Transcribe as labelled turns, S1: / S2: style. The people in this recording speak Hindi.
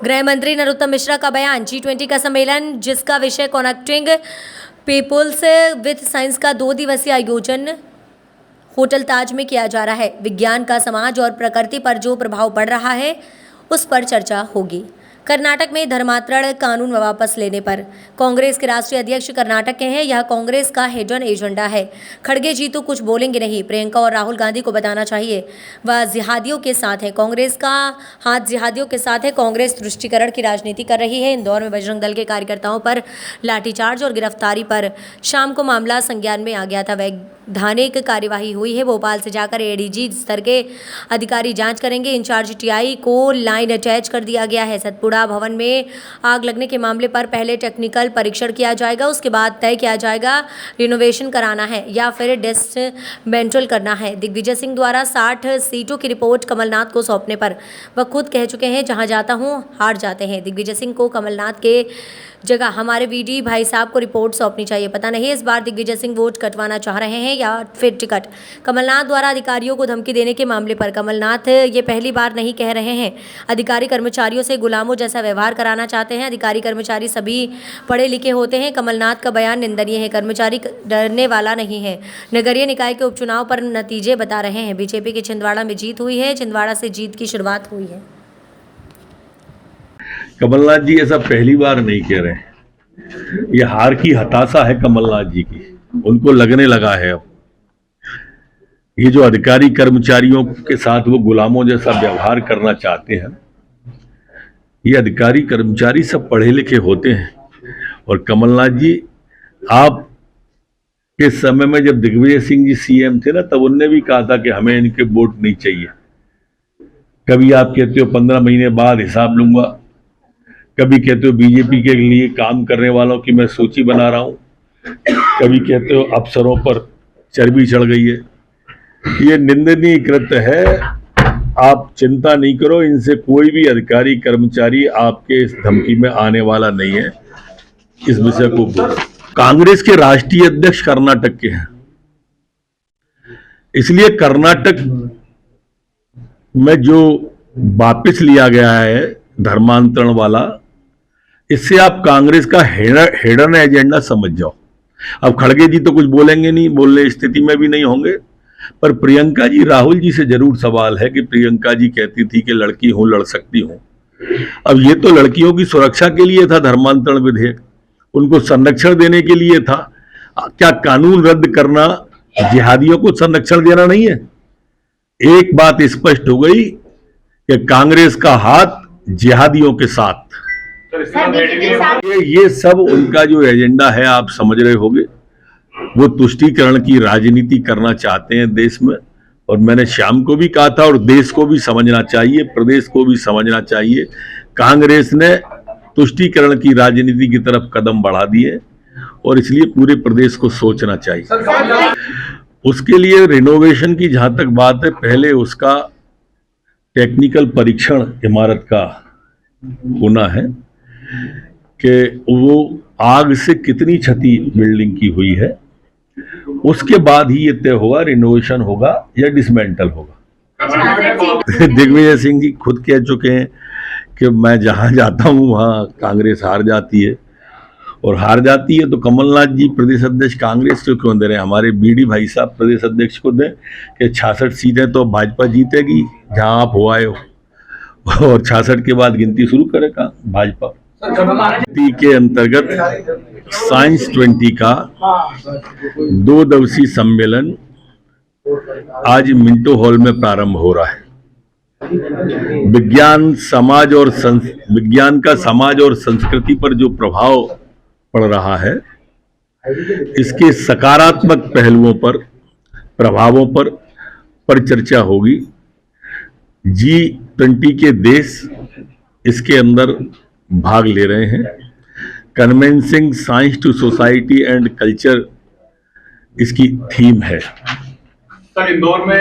S1: गृह मंत्री नरोत्तम मिश्रा का बयान। G20 का सम्मेलन जिसका विषय कनेक्टिंग पीपुल्स विद साइंस का 2 दिवसीय आयोजन होटल ताज में किया जा रहा है। विज्ञान का समाज और प्रकृति पर जो प्रभाव पड़ रहा है उस पर चर्चा होगी। कर्नाटक में धर्मांतरण कानून वापस लेने पर कांग्रेस के राष्ट्रीय अध्यक्ष कर्नाटक के हैं। यह कांग्रेस का हिडन एजेंडा है। खड़गे जी तो कुछ बोलेंगे नहीं। प्रियंका और राहुल गांधी को बताना चाहिए वह जिहादियों के साथ है। कांग्रेस का हाथ जिहादियों के साथ है। कांग्रेस तुष्टीकरण की राजनीति कर रही है। इंदौर में बजरंग दल के कार्यकर्ताओं पर लाठीचार्ज और गिरफ्तारी पर शाम को मामला संज्ञान में आ गया था। वैधानिक कार्यवाही हुई है। भोपाल से जाकर एडीजी स्तर के अधिकारी जांच करेंगे। इंचार्ज टीआई को लाइन अटैच कर दिया गया है। सतपुड़ा भवन में आग लगने के मामले पर पहले टेक्निकल परीक्षण किया जाएगा, उसके बाद तय किया जाएगा रिनोवेशन कराना है या फिर डिसमेंटल करना है। दिग्विजय सिंह द्वारा 60 सीटों की रिपोर्ट कमलनाथ को सौंपने पर वह खुद कह चुके हैं जहां जाता हूं हार जाते हैं। दिग्विजय सिंह को कमलनाथ के जगह हमारे वीडी भाई साहब को रिपोर्ट सौंपनी चाहिए। पता नहीं इस बार दिग्विजय सिंह वोट कटवाना चाह रहे हैं या फिर टिकट। कमलनाथ द्वारा अधिकारियों को धमकी देने के मामले पर कमलनाथ ये पहली बार नहीं कह रहे हैं। अधिकारी कर्मचारियों से गुलामों जैसा व्यवहार कराना चाहते हैं। अधिकारी कर्मचारी सभी पढ़े लिखे होते हैं। कमलनाथ का बयान निंदनीय है। कर्मचारी डरने वाला नहीं है। नगरीय निकाय के उपचुनाव पर नतीजे बता रहे हैं। बीजेपी की छिंदवाड़ा में जीत हुई है। छिंदवाड़ा से जीत की शुरुआत हुई है।
S2: कमलनाथ जी ऐसा पहली बार नहीं कह रहे हैं। ये हार की हताशा है कमलनाथ जी की, उनको लगने लगा है अब ये जो अधिकारी कर्मचारियों के साथ वो गुलामों जैसा व्यवहार करना चाहते हैं। ये अधिकारी कर्मचारी सब पढ़े लिखे होते हैं। और कमलनाथ जी, आप के समय में जब दिग्विजय सिंह जी सीएम थे ना, तब उनने भी कहा था कि हमें इनके वोट नहीं चाहिए। कभी आप कहते हो 15 महीने बाद हिसाब लूंगा, कभी कहते हो बीजेपी के लिए काम करने वालों की मैं सूची बना रहा हूं, कभी कहते हो अफसरों पर चर्बी चढ़ गई है। ये निंदनीय कृत्य है। आप चिंता नहीं करो, इनसे कोई भी अधिकारी कर्मचारी आपके इस धमकी में आने वाला नहीं है। इस विषय को कांग्रेस के राष्ट्रीय अध्यक्ष कर्नाटक के हैं, इसलिए कर्नाटक में जो वापस लिया गया है धर्मांतरण वाला, इससे आप कांग्रेस का हिडन एजेंडा समझ जाओ। अब खड़गे जी तो कुछ बोलेंगे नहीं, बोलने स्थिति में भी नहीं होंगे, पर प्रियंका जी राहुल जी से जरूर सवाल है कि प्रियंका जी कहती थी कि लड़की हूं, लड़ सकती हूं। अब ये तो लड़कियों की सुरक्षा के लिए था धर्मांतरण विधेयक, उनको संरक्षण देने के लिए था। क्या कानून रद्द करना जिहादियों को संरक्षण देना नहीं है? एक बात स्पष्ट हो गई कि कांग्रेस का हाथ जिहादियों के साथ। ये सब उनका जो एजेंडा है आप समझ रहे होंगे। वो तुष्टीकरण की राजनीति करना चाहते हैं देश में। और मैंने शाम को भी कहा था, और देश को भी समझना चाहिए, प्रदेश को भी समझना चाहिए, कांग्रेस ने तुष्टीकरण की राजनीति की तरफ कदम बढ़ा दिए और इसलिए पूरे प्रदेश को सोचना चाहिए। उसके लिए रिनोवेशन की जहां तक बात है, पहले उसका टेक्निकल परीक्षण इमारत का होना है कि वो आग से कितनी क्षति बिल्डिंग की हुई है। उसके बाद ही ये तय होगा रिनोवेशन होगा या डिसमेंटल होगा। दिग्विजय सिंह जी खुद कह चुके हैं कि मैं जहां जाता हूं वहां कांग्रेस हार जाती है, और हार जाती है तो कमलनाथ जी प्रदेश अध्यक्ष कांग्रेस को क्यों दे रहे हैं? हमारे बीडी भाई साहब प्रदेश अध्यक्ष को दें कि 66 सीटें तो भाजपा जीतेगी जहां आप हो आए हो, और 66 के बाद गिनती शुरू करेगा भाजपा। के अंतर्गत साइंस 20 का 2 दिवसीय सम्मेलन आज मिंटो हॉल में प्रारंभ हो रहा है। विज्ञान का समाज और संस्कृति पर जो प्रभाव पड़ रहा है, इसके सकारात्मक पहलुओं पर, प्रभावों पर चर्चा होगी। G20 के देश इसके अंदर भाग ले रहे हैं। Convincing science to society and culture इसकी थीम है।
S3: सर, इंदौर में